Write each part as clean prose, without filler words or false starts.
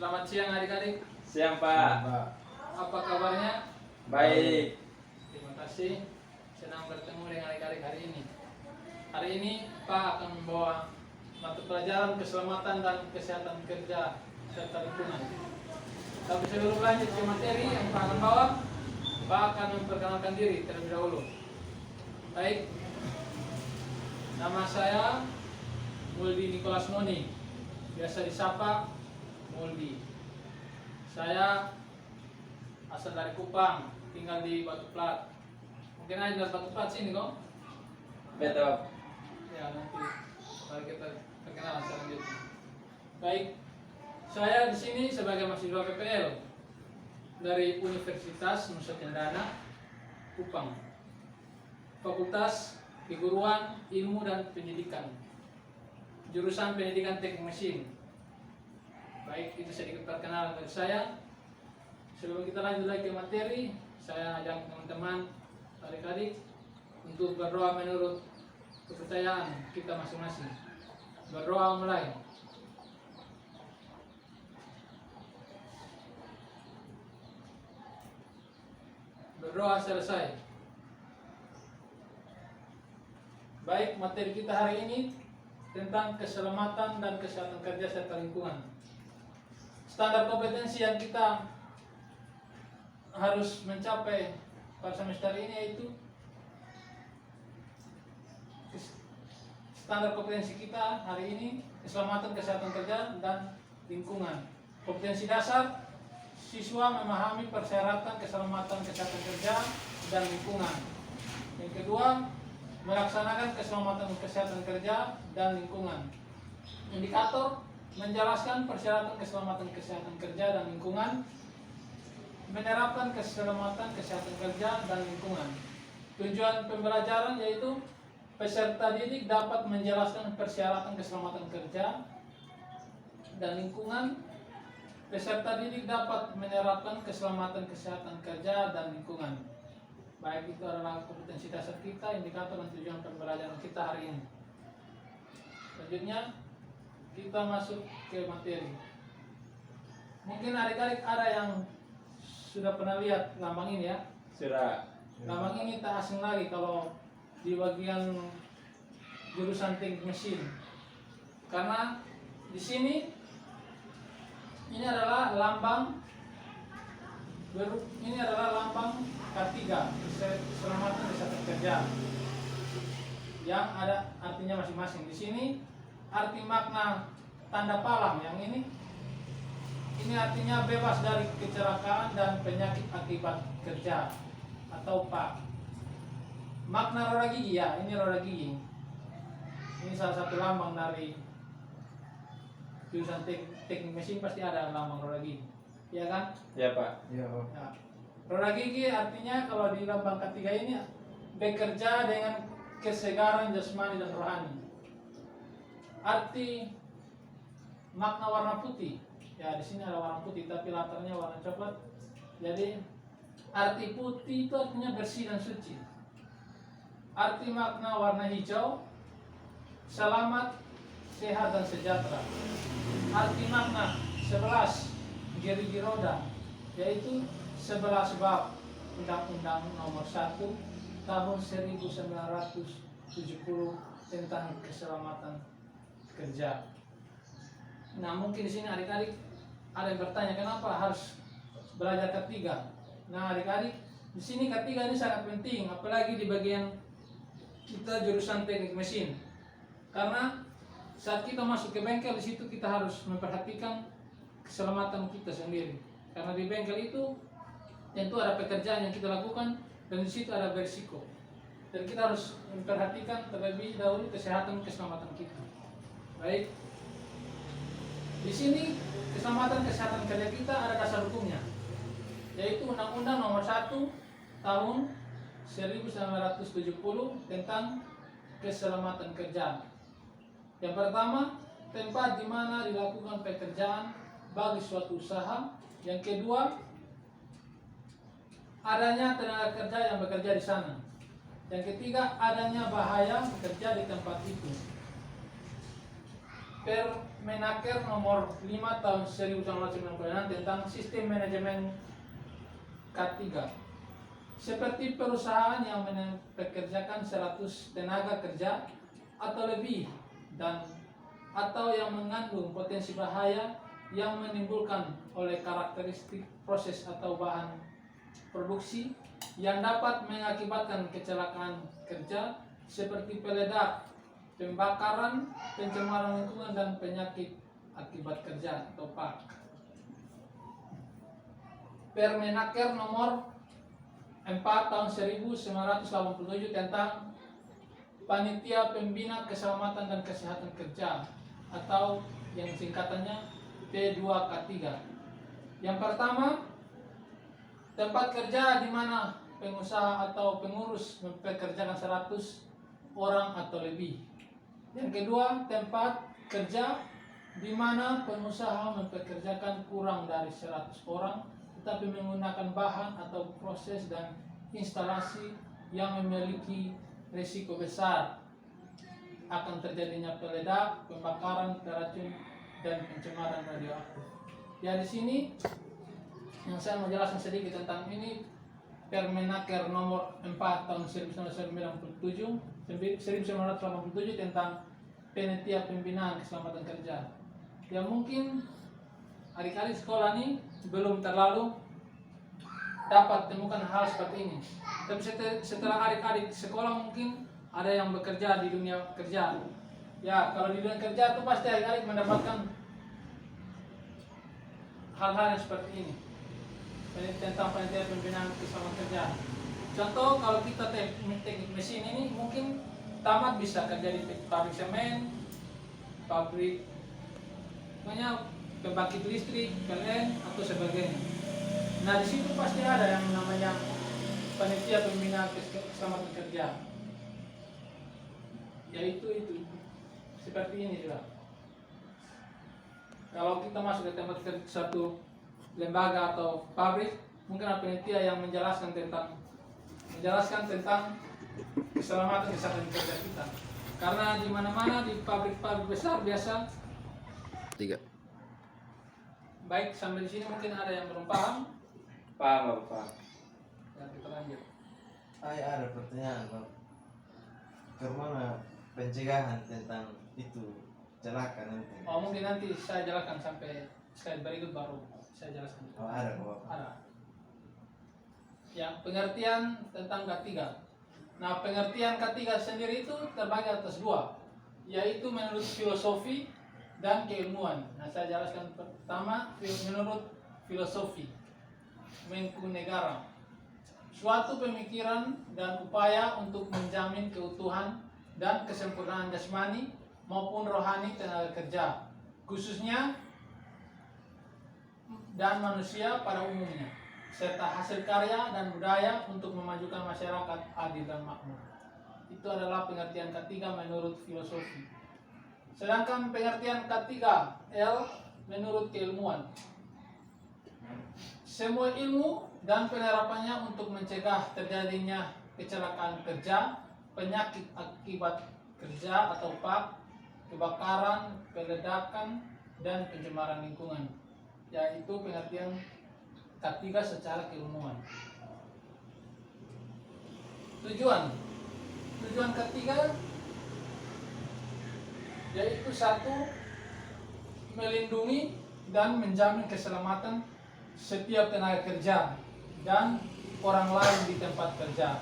Selamat siang adik-adik. Siang Pak. Apa kabarnya? Baik. Terima kasih. Senang bertemu dengan adik-adik hari ini. Hari ini Pak akan membawa mata pelajaran keselamatan dan kesehatan kerja serta lingkungan. Tapi sebelum lanjut ke materi yang Pak akan bawa, Pak akan memperkenalkan diri terlebih dahulu. Baik. Nama saya Muldi Nicholas Noni, biasa disapa Muldi. Saya asal dari Kupang, tinggal di Batu Plat. Mungkin ada dari Batu Plat sini kok? Betul. Ya, nanti mari kita perkenalan selanjutnya. Baik, saya di sini sebagai mahasiswa PPL dari Universitas Nusa Cendana, Kupang. Fakultas Keguruan Ilmu dan Pendidikan. Jurusan Pendidikan Teknik Mesin. Baik, itu sedikit perkenalan dari saya. Sebelum kita lanjut lagi ke materi, saya ajak teman-teman, adik-adik untuk berdoa menurut kepercayaan kita masing-masing. Berdoa mulai. Berdoa selesai. Baik, materi kita hari ini tentang keselamatan dan kesehatan kerja serta lingkungan. Standar kompetensi yang kita harus mencapai pada semester ini yaitu standar kompetensi kita hari ini keselamatan kesehatan kerja dan lingkungan. Kompetensi dasar, siswa memahami persyaratan keselamatan kesehatan kerja dan lingkungan. Yang kedua, melaksanakan keselamatan kesehatan kerja dan lingkungan. Indikator, menjelaskan persyaratan keselamatan kesehatan kerja dan lingkungan. Menerapkan keselamatan kesehatan kerja dan lingkungan. Tujuan pembelajaran yaitu peserta didik dapat menjelaskan persyaratan keselamatan kerja dan lingkungan. Peserta didik dapat menerapkan keselamatan kesehatan kerja dan lingkungan. Baik, itu adalah kompetensi dasar kita, indikator dan tujuan pembelajaran kita hari ini. Selanjutnya kita masuk ke materi. Mungkin adik-adik ada yang sudah pernah lihat lambang ini ya. Sudah. Lambang ini tak asing lagi kalau di bagian jurusan teknik mesin. Karena di sini ini adalah lambang K3, keselamatan kesehatan kerja, yang ada artinya masing-masing. Di sini arti makna tanda palang yang ini artinya bebas dari kecelakaan dan penyakit akibat kerja atau PA. Makna roda gigi ya, ini roda gigi. Ini salah satu lambang dari jurusan teknik mesin, pasti ada lambang roda gigi, ya kan? Ya Pak. Ya. Nah, roda gigi artinya kalau di lambang ketiga ini bekerja dengan kesegaran jasmani dan rohani. Arti makna warna putih. Ya, di sini ada warna putih tapi latarnya warna coklat. Jadi arti putih itu artinya bersih dan suci. Arti makna warna hijau, selamat, sehat dan sejahtera. Arti makna 11 gerigi roda, yaitu 11 bab Undang-Undang Nomor 1 Tahun 1970 tentang keselamatan kerja. Nah, mungkin di sini adik-adik ada yang bertanya kenapa harus belajar ketiga. Nah, adik-adik, di sini ketiga ini sangat penting, apalagi di bagian kita jurusan teknik mesin. Karena saat kita masuk ke bengkel, di situ kita harus memperhatikan keselamatan kita sendiri. Karena di bengkel itu tentu ada pekerjaan yang kita lakukan dan di situ ada berisiko. Dan kita harus memperhatikan terlebih dahulu kesehatan keselamatan kita. Baik. Di sini keselamatan kesehatan kerja kita ada dasar hukumnya, yaitu Undang-Undang Nomor 1 Tahun 1970 tentang keselamatan kerja. Yang pertama, tempat di mana dilakukan pekerjaan bagi suatu usaha. Yang kedua, adanya tenaga kerja yang bekerja di sana. Yang ketiga, adanya bahaya bekerja di tempat itu. Permenaker nomor 5 tahun 1996 tentang sistem manajemen K3. Seperti perusahaan yang mempekerjakan 100 tenaga kerja atau lebih dan atau yang mengandung potensi bahaya yang menimbulkan oleh karakteristik proses atau bahan produksi yang dapat mengakibatkan kecelakaan kerja seperti peledak, pembakaran, pencemaran lingkungan dan penyakit akibat kerja atau PAK. Permenaker nomor 4 tahun 1987 tentang Panitia Pembina Keselamatan dan Kesehatan Kerja atau yang singkatannya P2K3. Yang pertama, tempat kerja di mana pengusaha atau pengurus mempekerjakan 100 orang atau lebih. Yang kedua, tempat kerja di mana pengusaha mempekerjakan kurang dari 100 orang tetapi menggunakan bahan atau proses dan instalasi yang memiliki risiko besar akan terjadinya peledak, pembakaran, beracun, dan pencemaran radioaktif. Ya, di sini yang saya mau jelaskan sedikit tentang ini Permenaker nomor 4 tahun 1987 tentang Panitia Pembinaan Keselamatan Kerja. Ya, mungkin adik-adik sekolah ini belum terlalu dapat temukan hal seperti ini. Tapi setelah adik-adik sekolah mungkin ada yang bekerja di dunia kerja. Ya, kalau di dunia kerja itu pasti adik-adik mendapatkan hal-hal yang seperti ini. Tentang panitia pembinaan keselamatan kerja. Contoh, kalau kita teknik mesin ini mungkin tamat bisa kerja di pabrik semen, pabrik pembangkit listrik, PLN atau sebagainya. Nah, di situ pasti ada yang namanya panitia pembinaan keselamatan kerja. Yaitu itu seperti ini juga. Kalau kita masuk ke tempat kerja satu lembaga atau pabrik, mungkin ada panitia yang menjelaskan tentang keselamatan kesehatan kerja kita. Karena di mana-mana di pabrik-pabrik besar biasa. 3. Baik, sampai di sini mungkin ada yang belum paham. Paham, Pak. Ya, kita lanjut. Saya ada pertanyaan, Bang. Kemana pencegahan tentang itu celaka nanti? Oh, mungkin nanti saya jelaskan sampai slide berikut baru saya jelaskan. Oh, ada, Bapak. Ada. Ya, pengertian tentang K3. Nah, pengertian K3 sendiri itu terbagi atas dua, yaitu menurut filosofi dan keilmuan. Nah, saya jelaskan pertama menurut filosofi. Menku negara, suatu pemikiran dan upaya untuk menjamin keutuhan dan kesempurnaan jasmani maupun rohani tenaga kerja, khususnya dan manusia pada umumnya, serta hasil karya dan budaya untuk memajukan masyarakat adil dan makmur. Itu adalah pengertian K3 menurut filosofi. Sedangkan pengertian K3L menurut keilmuan. Semua ilmu dan penerapannya untuk mencegah terjadinya kecelakaan kerja, penyakit akibat kerja atau PAK, kebakaran, peledakan, dan pencemaran lingkungan. Yaitu pengertian K3 secara keilmuan. Tujuan K3 yaitu satu, melindungi dan menjamin keselamatan setiap tenaga kerja dan orang lain di tempat kerja.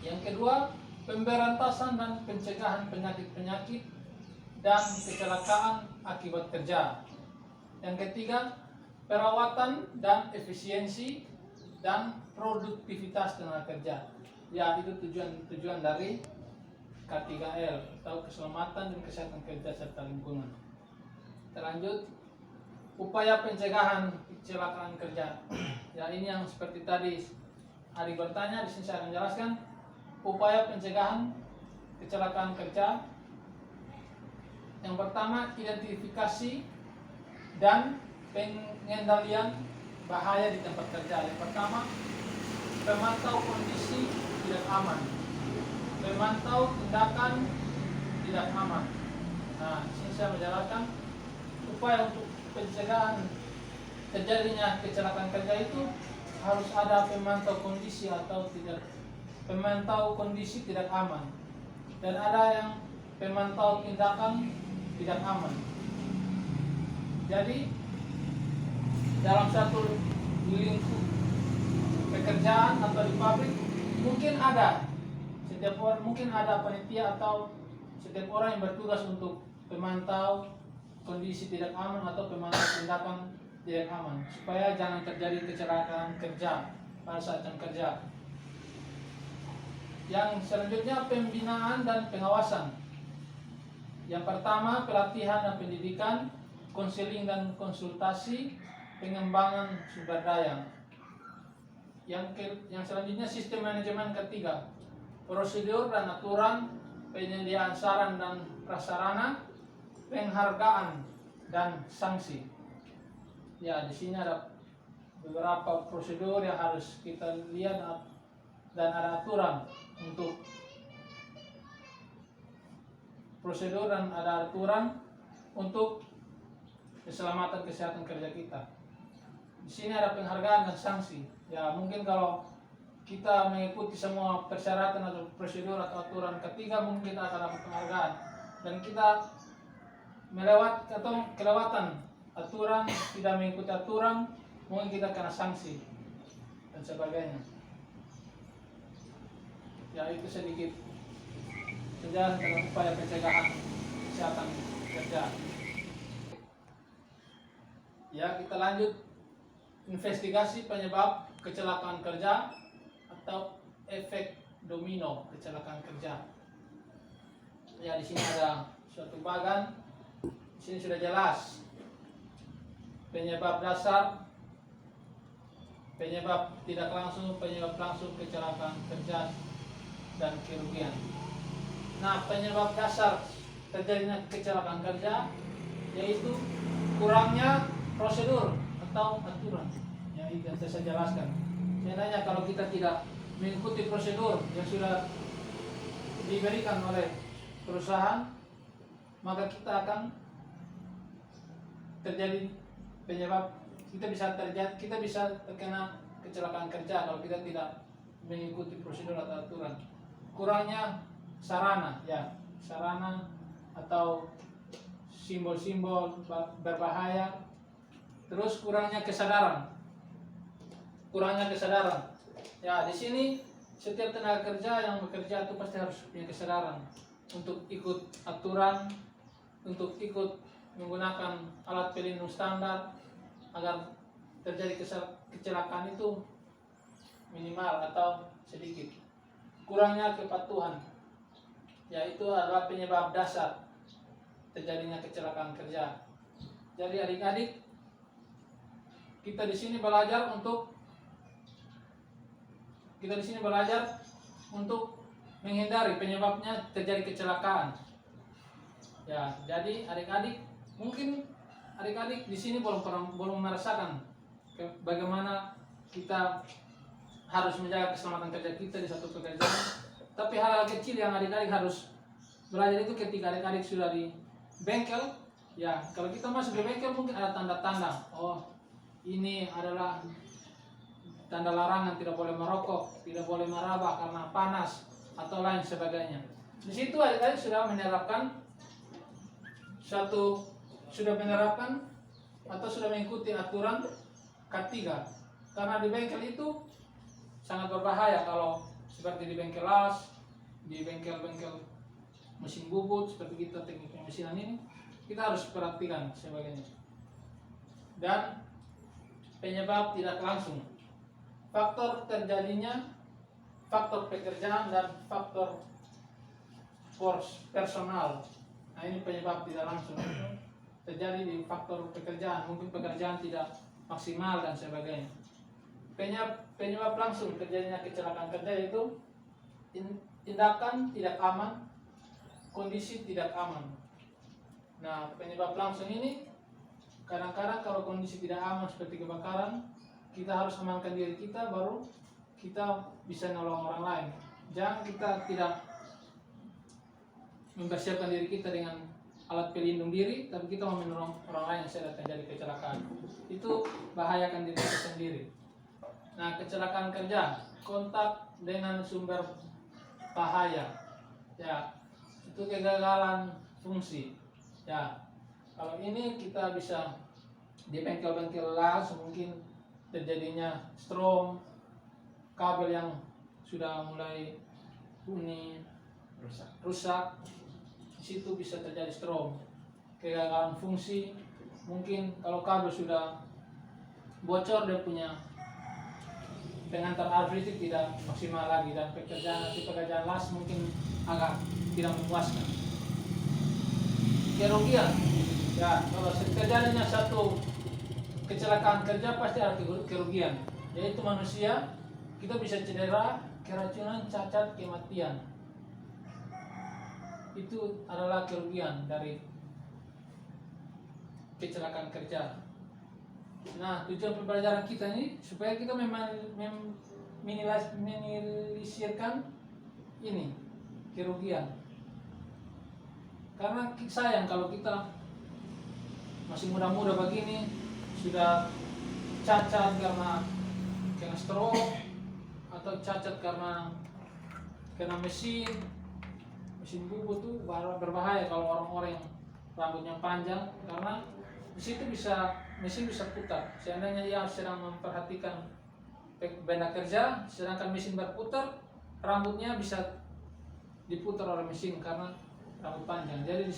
Yang kedua, pemberantasan dan pencegahan penyakit-penyakit dan kecelakaan akibat kerja. Yang ketiga, perawatan dan efisiensi dan produktivitas tenaga kerja. Ya, itu tujuan dari K3L atau keselamatan dan kesehatan kerja serta lingkungan. Kita lanjut, upaya pencegahan kecelakaan kerja. Ya, ini yang seperti tadi Ari bertanya, di sini saya akan jelaskan upaya pencegahan kecelakaan kerja. Yang pertama, identifikasi dan pengendalian bahaya di tempat kerja. Yang pertama, memantau kondisi tidak aman, memantau tindakan tidak aman, Nah, di sini saya menjelaskan upaya untuk pencegahan terjadinya kecelakaan kerja itu harus ada pemantau kondisi atau tidak, pemantau kondisi tidak aman, dan ada yang pemantau tindakan tidak aman. Jadi dalam satu lingkup pekerjaan atau di pabrik mungkin ada setiap orang, mungkin ada panitia atau setiap orang yang bertugas untuk pemantau kondisi tidak aman atau pemantau tindakan tidak aman supaya jangan terjadi kecelakaan kerja pada saat jam kerja. Yang selanjutnya pembinaan dan pengawasan. Yang pertama pelatihan dan pendidikan, konseling dan konsultasi, pengembangan sumber daya. Yang selanjutnya sistem manajemen ketiga, prosedur dan aturan, penyediaan saran dan prasarana, penghargaan dan sanksi. Ya, di sini ada beberapa prosedur yang harus kita lihat dan ada aturan untuk prosedur dan ada aturan untuk keselamatan kesehatan kerja kita. Di sini ada penghargaan dan sanksi. Ya, mungkin kalau kita mengikuti semua persyaratan atau prosedur atau aturan ketiga, mungkin kita akan dapat penghargaan. Dan kita kelewatan aturan, tidak mengikuti aturan, mungkin kita kena sanksi dan sebagainya. Ya, itu sedikit penjelasan tentang upaya pencegahan kesehatan kerja. Ya, kita lanjut investigasi penyebab kecelakaan kerja atau efek domino kecelakaan kerja. Ya, di sini ada suatu bagan. Di sini sudah jelas penyebab dasar, penyebab tidak langsung, penyebab langsung kecelakaan kerja dan kerugian. Nah, penyebab dasar terjadinya kecelakaan kerja yaitu kurangnya prosedur atau aturan. Ya, itu yang saya jelaskan. Sebenarnya kalau kita tidak mengikuti prosedur yang sudah diberikan oleh perusahaan, maka kita akan terjadi penyebab, kita bisa terkena kecelakaan kerja kalau kita tidak mengikuti prosedur atau aturan. Kurangnya sarana, ya, sarana atau simbol-simbol berbahaya. Terus kurangnya kesadaran. Ya, di sini setiap tenaga kerja yang bekerja itu pasti harus punya kesadaran untuk ikut aturan, untuk ikut menggunakan alat pelindung standar agar terjadi kecelakaan itu minimal atau sedikit. Kurangnya kepatuhan, yaitu adalah penyebab dasar terjadinya kecelakaan kerja. Jadi adik-adik, kita di sini belajar untuk menghindari penyebabnya terjadi kecelakaan. Ya, jadi adik-adik, mungkin adik-adik di sini belum merasakan bagaimana kita harus menjaga keselamatan kerja kita di satu pekerjaan. Tapi hal-hal kecil yang adik-adik harus belajar itu ketika adik-adik sudah di bengkel. Ya, kalau kita masuk di bengkel mungkin ada tanda-tanda. Oh, ini adalah tanda larangan, tidak boleh merokok, tidak boleh meraba karena panas atau lain sebagainya. Di situ adik-adik sudah menerapkan atau sudah mengikuti aturan K3. Karena di bengkel itu sangat berbahaya kalau seperti di bengkel las, di bengkel-bengkel mesin bubut seperti kita teknik pemesinan ini, kita harus perhatikan sebagainya. Dan penyebab tidak langsung, faktor terjadinya, faktor pekerjaan dan faktor personal. Nah, ini penyebab tidak langsung terjadi di faktor pekerjaan, mungkin pekerjaan tidak maksimal dan sebagainya. Penyebab langsung terjadinya kecelakaan kerja yaitu tindakan tidak aman, kondisi tidak aman. Nah, penyebab langsung ini kadang-kadang kalau kondisi tidak aman seperti kebakaran, kita harus amankan diri kita baru kita bisa nolong orang lain. Jangan kita tidak mempersiapkan diri kita dengan alat pelindung diri, tapi kita mau menolong orang lain yang sedang terjadi kecelakaan. Itu bahayakan diri kita sendiri. Nah, kecelakaan kerja, kontak dengan sumber bahaya, ya itu kegagalan fungsi. Ya, kalau ini kita bisa di bengkel-bengkel las mungkin terjadinya strom, kabel yang sudah mulai bunyi rusak, di situ bisa terjadi strom, kegagalan fungsi. Mungkin kalau kabel sudah bocor, dia punya pengantar arus listrik tidak maksimal lagi, dan pekerjaan las mungkin agak tidak memuaskan. Kerugian, ya kalau terjadinya satu kecelakaan kerja pasti ada kerugian, yaitu manusia kita bisa cedera, keracunan, cacat, kematian. Itu adalah kerugian dari kecelakaan kerja. Nah, tujuan pembelajaran kita ini supaya kita minimalisirkan ini kerugian. Karena sayang kalau kita masih muda-muda begini sudah cacat karena kena stroke atau cacat karena kena mesin bubut tuh berbahaya kalau orang-orang yang rambutnya panjang, karena di situ mesin bisa putar. Seandainya dia sedang memperhatikan benda kerja, sedangkan mesin berputar, rambutnya bisa diputar oleh mesin karena rambut panjang. Jadi di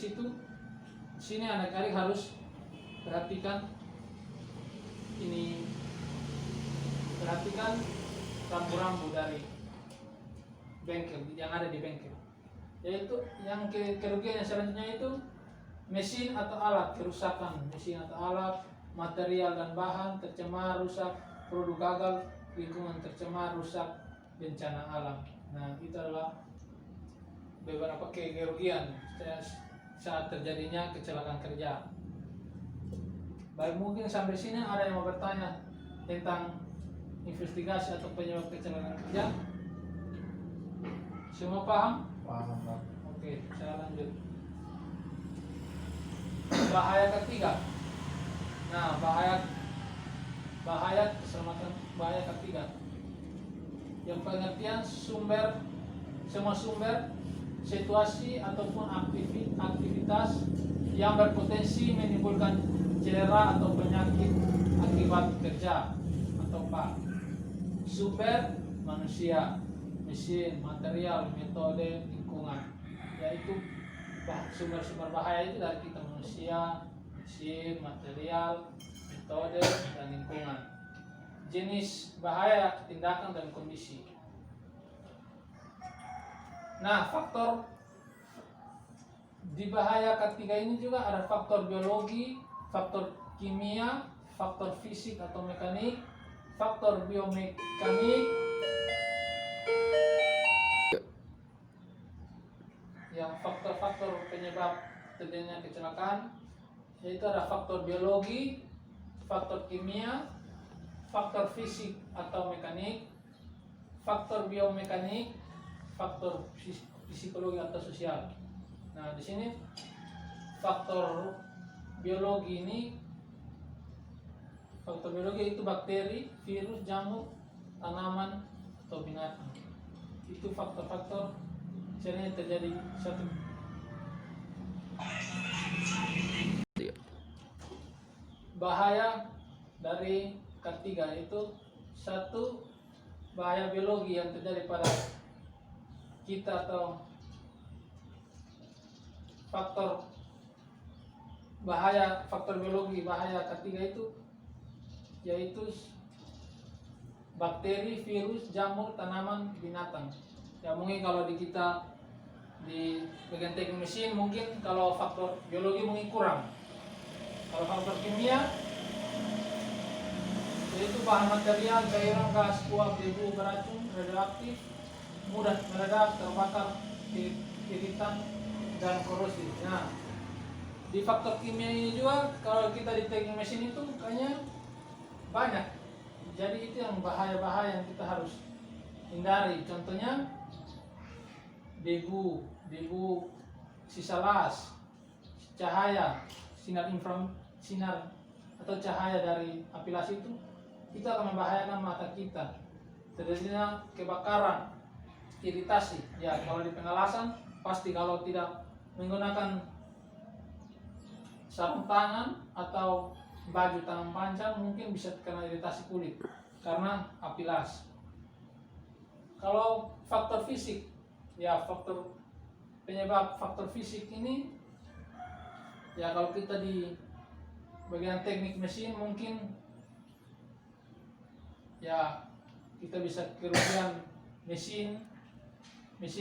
sini anak-anak harus perhatikan rambu-rambu dari bengkel yang ada di bengkel. Yaitu yang kerugian yang selanjutnya itu mesin atau alat kerusakan, mesin atau alat, material dan bahan tercemar, rusak, produk gagal, lingkungan tercemar, rusak, bencana alam. Nah, itu adalah beberapa kerugian saat terjadinya kecelakaan kerja. Baik, mungkin sampai sini ada yang mau bertanya tentang investigasi atau penyebab kecelakaan kerja? Semua paham? Paham, Pak. Oke, saya lanjut. Bahaya ketiga. Nah, bahaya keselamatan, bahaya ketiga. Yang pengertian semua sumber, situasi ataupun aktivitas yang berpotensi menimbulkan cedera atau penyakit akibat kerja atau pak. Sumber manusia, mesin, material, metode, lingkungan. Yaitu sumber-sumber bahaya itu dari kita manusia, mesin, material, metode, dan lingkungan. Jenis bahaya, tindakan, dan kondisi. Nah, faktor di bahaya ketiga ini juga ada faktor biologi, faktor kimia, faktor fisik atau mekanik, faktor biomekanik, ya faktor-faktor penyebab terjadinya kecelakaan, yaitu ada faktor biologi, faktor kimia, faktor fisik atau mekanik, faktor biomekanik, faktor psikologi atau sosial. Nah, di sini faktor biologi itu bakteri, virus, jamur, tanaman, atau binatang. Itu faktor-faktor sering terjadi satu. Bahaya dari ketiga itu satu, bahaya biologi yang terjadi pada kita atau faktor biologi bahaya ketiga itu yaitu bakteri, virus, jamur, tanaman, binatang. Ya mungkin kalau di kita di bagian teknik mesin mungkin kalau faktor biologi mungkin kurang. Kalau faktor kimia yaitu bahan material, cairan, gas, uap, debu, beracun, radioaktif, mudah meledak, terbakar, iritan, dan korosif. Nah, di faktor kimia ini juga kalau kita di teknik mesin itu kayaknya banyak. Jadi itu yang bahaya-bahaya yang kita harus hindari. Contohnya debu, sisa las, cahaya sinar atau cahaya dari api las itu akan membahayakan mata kita. Terjadinya kebakaran, iritasi. Ya, kalau di pengelasan pasti kalau tidak menggunakan sarung tangan atau baju tangan panjang mungkin bisa kena iritasi kulit karena api las. Kalau faktor fisik, ya penyebab faktor fisik ini, ya kalau kita di bagian teknik mesin mungkin ya kita bisa kerugian mesin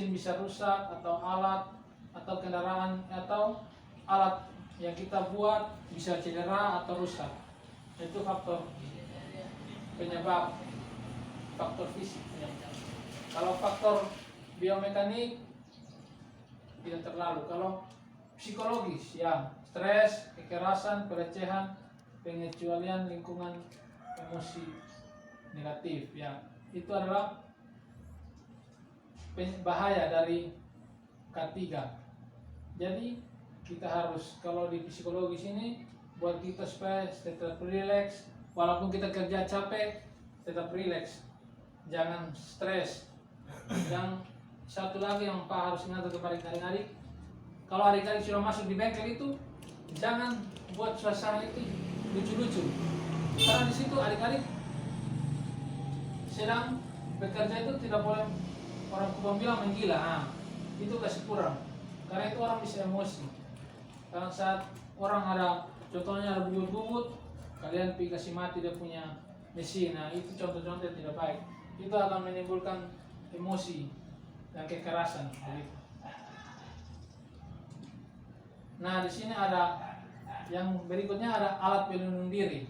bisa rusak, atau alat atau kendaraan atau alat yang kita buat bisa cedera atau rusak. Itu faktor penyebab, faktor fisik. Kalau faktor biomekanik tidak terlalu. Kalau psikologis, ya stres, kekerasan, pelecehan, pengecualian lingkungan, emosi negatif, ya itu adalah bahaya dari K3. Jadi kita harus, kalau di psikologis ini buat kita supaya tetap rileks, walaupun kita kerja capek tetap rileks, jangan stres. Yang satu lagi yang Pak harus ingat untuk adik-adik, kalau adik-adik sudah masuk di bengkel itu jangan buat suasana itu lucu-lucu, karena di situ adik-adik sedang bekerja itu tidak boleh orang bilang menggila. Nah, itu kasih kurang, karena itu orang bisa emosi. Karena saat orang ada, contohnya ada bubut-bubut, kalian kasih mati dia punya mesin. Nah, itu contoh-contoh yang tidak baik. Itu akan menimbulkan emosi dan kekerasan. Nah, di sini ada yang berikutnya, ada alat pelindung diri,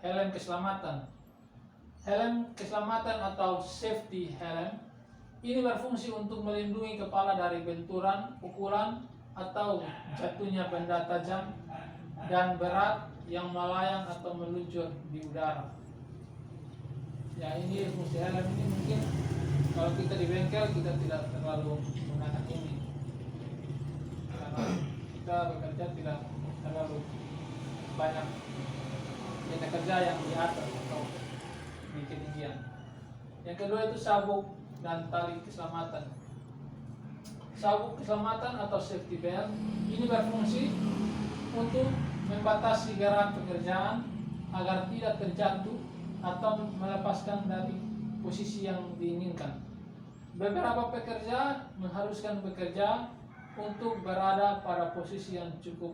helm keselamatan. Helm keselamatan atau safety helm ini berfungsi untuk melindungi kepala dari benturan, pukulan, atau jatuhnya benda tajam dan berat yang melayang atau meluncur di udara. Ya, ini fungsi helm ini mungkin kalau kita di bengkel kita tidak terlalu menggunakan ini, karena kita bekerja tidak terlalu banyak benda kerja yang di atas atau di ketinggian. Yang kedua itu sabuk dan tali keselamatan. Sabuk keselamatan atau safety belt ini berfungsi untuk membatasi gerak pekerjaan agar tidak terjatuh atau melepaskan dari posisi yang diinginkan. Beberapa pekerja mengharuskan bekerja untuk berada pada posisi yang cukup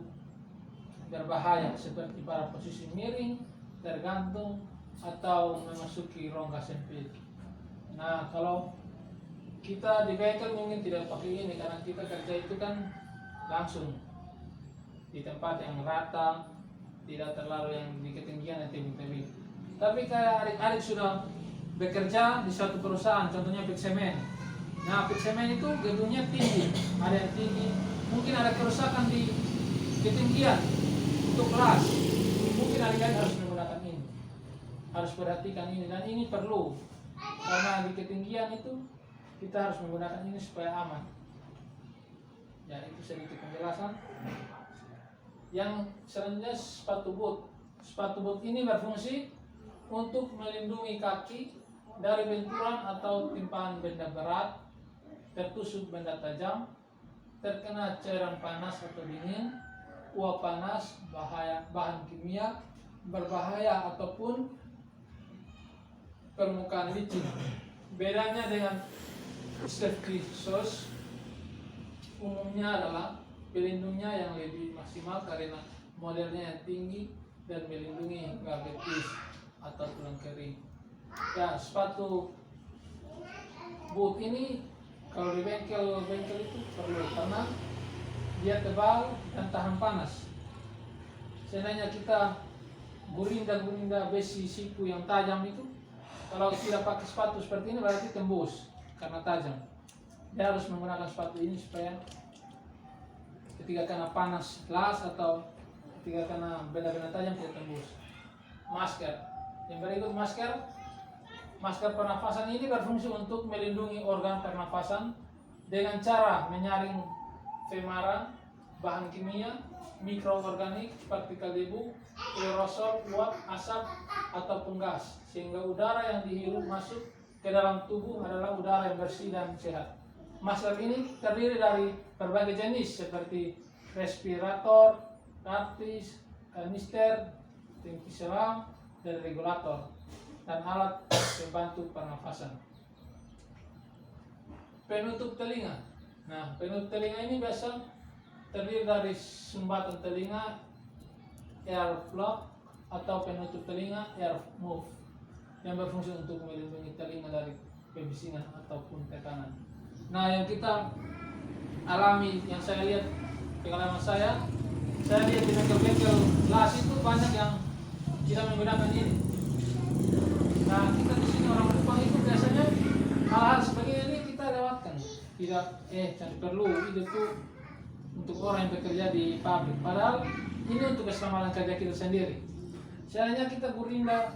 berbahaya, seperti pada posisi miring, tergantung, atau memasuki rongga sempit. Nah, kalau kita di bengkel mungkin tidak pakai ini karena kita kerja itu kan langsung di tempat yang rata, tidak terlalu yang di ketinggian yang tebing-tebing. Tapi kayak adik-adik sudah bekerja di suatu perusahaan, contohnya pit semen. Nah, pit semen itu gedungnya tinggi, ada yang tinggi, mungkin ada kerusakan di ketinggian untuk kelas. Mungkin adik-adik harus menggunakan ini, harus perhatikan ini, dan ini perlu karena di ketinggian itu kita harus menggunakan ini supaya aman. Ya, itu sedikit penjelasan. Yang selanjutnya sepatu boot. Sepatu boot ini berfungsi untuk melindungi kaki dari benturan atau timpahan benda berat, tertusuk benda tajam, terkena cairan panas atau dingin, uap panas, bahaya bahan kimia berbahaya, ataupun permukaan licin. Bedanya dengan safety shoes umumnya adalah pelindungnya yang lebih maksimal karena modelnya yang tinggi dan melindungi hingga betis atau tulang kering. Ya, sepatu boot ini kalau di bengkel itu perlu karena dia tebal dan tahan panas. Seandainya kita gulinda besi siku yang tajam itu, kalau tidak pakai sepatu seperti ini berarti tembus karena tajam. Dia harus menggunakan sepatu ini supaya ketika kena panas las atau ketika kena benda-benda tajam tidak tembus. Masker. Yang berikut masker. Masker pernafasan ini berfungsi untuk melindungi organ pernafasan dengan cara menyaring femaran, bahan kimia, mikroorganik, partikel debu, aerosol, uap, asap, ataupun gas, sehingga udara yang dihirup masuk ke dalam tubuh adalah udara yang bersih dan sehat. Masker ini terdiri dari berbagai jenis seperti respirator, kartris, kanister, tangki selam, dan regulator, dan alat pembantu pernafasan. Penutup telinga. Nah, penutup telinga ini biasa terdiri dari sumbatan telinga, ear plug, atau penutup telinga, ear muff, yang berfungsi untuk melindungi telinga dari pembisingan ataupun tekanan. Nah, yang kita alami, yang saya lihat pengalaman saya lihat di bengkel-bengkel las itu banyak yang tidak menggunakan ini. Nah, kita di sini orang Jepang itu biasanya hal-hal seperti ini kita lewatkan. Tidak, cari perlu itu tuh untuk orang yang bekerja di pabrik. Padahal ini untuk keselamatan kerja kita sendiri. Seandainya kita gurinda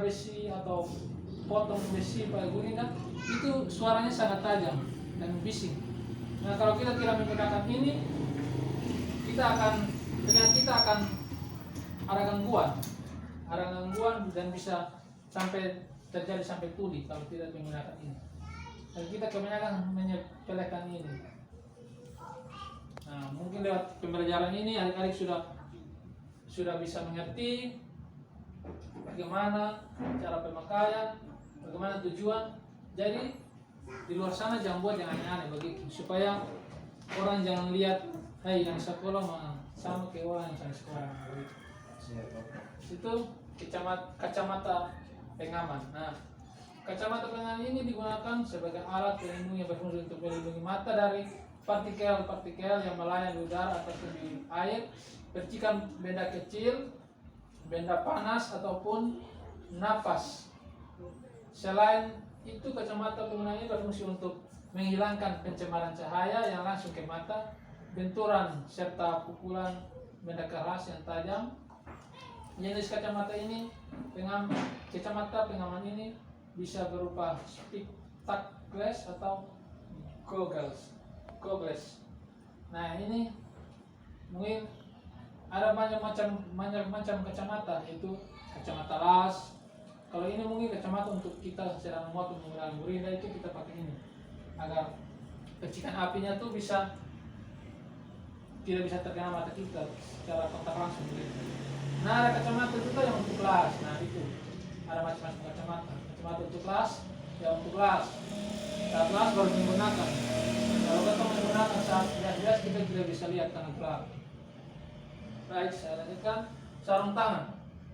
besi atau potong besi pada gurinda, itu suaranya sangat tajam dan bising. Nah, kalau kita tidak menggunakan ini, kita akan ada gangguan dan bisa terjadi sampai tuli kalau tidak menggunakan ini. Dan kita kebanyakan menyepelekan ini. Nah, mungkin lewat pembelajaran ini adik-adik sudah bisa mengerti bagaimana cara pemakaian, bagaimana tujuan. Jadi di luar sana jangan buat yang aneh-aneh begitu, supaya orang jangan lihat, yang sekolah mah sama kayak orang yang sekolah. Itu kacamata pengaman. Nah, kacamata pengaman ini digunakan sebagai alat pelindung yang berfungsi untuk melindungi mata dari partikel-partikel yang melayang di udara ataupun di air, percikan benda kecil, benda panas ataupun napas. Selain itu, kacamata pengaman ini berfungsi untuk menghilangkan pencemaran cahaya yang langsung ke mata, benturan serta pukulan benda keras yang tajam. Jenis kacamata pengaman ini bisa berupa spectacles atau goggles. Nah, ini mungkin ada banyak macam kacamata, yaitu kacamata las. Kalau ini mungkin kacamata untuk kita sedang memotong menggunakan gurinda, itu kita pakai ini agar percikan apinya tuh tidak bisa terkena mata kita secara kontak langsung gitu. Nah, ada kacamata juga yang untuk las. Nah, itu ada macam-macam kacamata untuk las, yang untuk las. Saat las baru digunakan. Kalau kita menggunakan saat bias kita tidak bisa lihat karena gelap. Baik, saya lanjutkan. Sarung tangan.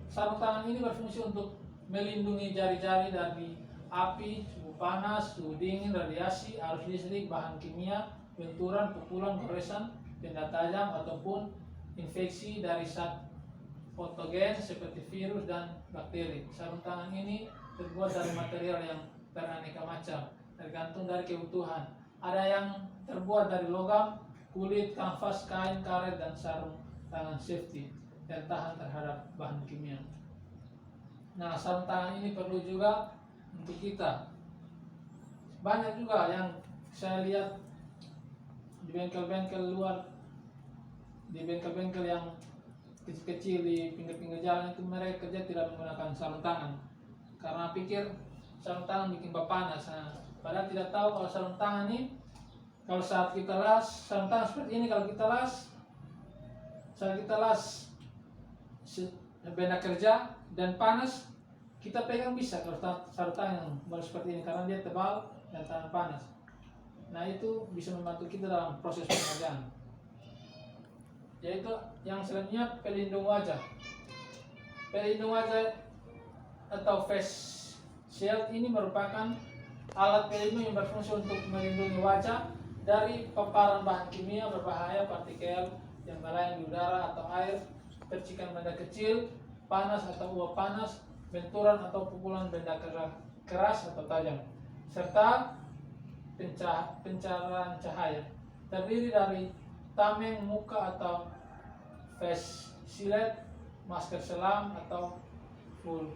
Sarung tangan ini berfungsi untuk melindungi jari-jari dari api, suhu panas, suhu dingin, radiasi, arus listrik, bahan kimia, benturan, pukulan, goresan, benda tajam ataupun infeksi dari zat patogen seperti virus dan bakteri. Sarung tangan ini terbuat dari material yang beraneka macam, tergantung dari kebutuhan. Ada yang terbuat dari logam, kulit, kanvas, kain, karet, dan sarung tangan safety yang tahan terhadap bahan kimia. Nah, sarung tangan ini perlu juga untuk kita. Banyak juga yang saya lihat di bengkel-bengkel luar, di bengkel-bengkel yang kecil-kecil di pinggir-pinggir jalan itu, mereka kerja tidak menggunakan sarung tangan karena pikir sarung tangan bikin panas. Nah, padahal tidak tahu kalau sarung tangan ini, kalau saat kita las sarung tangan seperti ini, kalau kita las benda kerja dan panas, kita pegang bisa. Kalau sarung tangan yang baru seperti ini karena dia tebal dan tahan panas. Nah, itu bisa membantu kita dalam proses pengerjaan. Yaitu yang selanjutnya, pelindung wajah. Pelindung wajah atau face shield ini merupakan alat pelindung yang berfungsi untuk melindungi wajah dari paparan bahan kimia berbahaya, partikel yang melayang di udara atau air, percikan benda kecil, panas atau uap panas, benturan atau pukulan benda keras atau tajam, serta pencerahan cahaya. Terdiri dari tameng muka atau face shield, masker selam atau full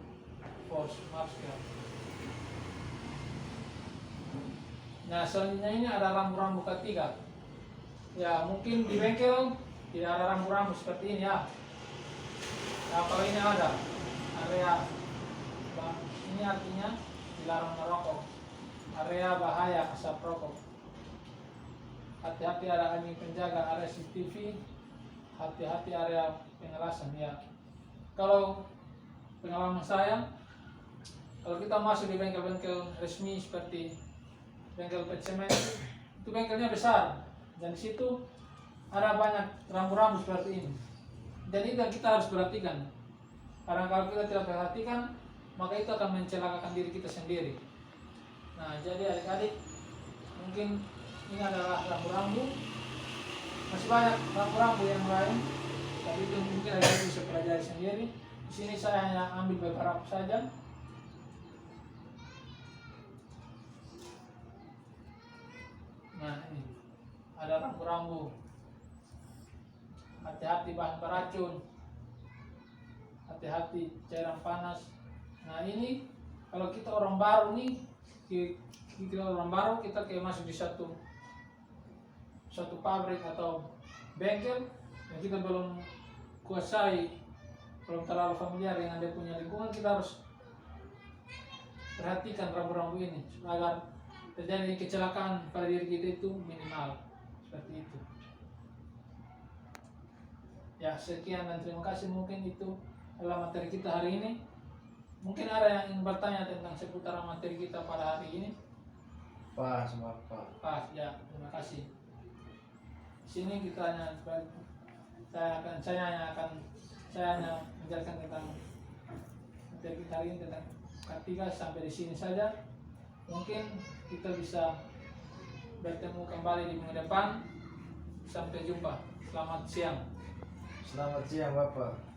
face masker. Nah, selanjutnya ini ada rambu-rambu ketiga. Ya, mungkin di bengkel tidak ada rambu-rambu seperti ini ya. Nah, kalau ini ada area, ini artinya dilarang merokok. Area bahaya asap rokok. Hati-hati ada anjing penjaga, area CCTV. Hati-hati area pengelasan ya. Kalau pengalaman saya, kalau kita masuk di bengkel-bengkel resmi seperti bengkel pencemen, itu bengkelnya besar dan di situ ada banyak rambu-rambu seperti ini. Dan itu yang kita harus perhatikan. Karena kalau kita tidak perhatikan, maka itu akan mencelakakan diri kita sendiri. Nah, jadi adik-adik, mungkin ini adalah rambu-rambu. Masih banyak rambu-rambu yang lain, tapi itu mungkin adik-adik bisa pelajari sendiri. Di sini saya hanya ambil beberapa saja. Nah, ini ada rambu-rambu. Hati-hati bahan beracun, hati-hati cairan panas. Nah, ini kalau kita orang baru nih, kita orang baru, kita kayak masuk di satu pabrik atau bengkel yang kita belum kuasai, belum terlalu familiar dengan dia punya lingkungan, kita harus perhatikan rambu-rambu ini agar terjadi kecelakaan pada diri kita itu minimal. Seperti itu. Ya, sekian dan terima kasih. Mungkin itu adalah materi kita hari ini. Mungkin ada yang ingin bertanya tentang seputar materi kita pada hari ini. Pas, Bapak. Pas, ya, terima kasih. Di sini kita hanya saya hanya menjelaskan tentang materi kita hari ini tentang K3 sampai di sini saja. Mungkin kita bisa bertemu kembali di minggu depan. Sampai jumpa. Selamat siang. Selamat siang, Bapak.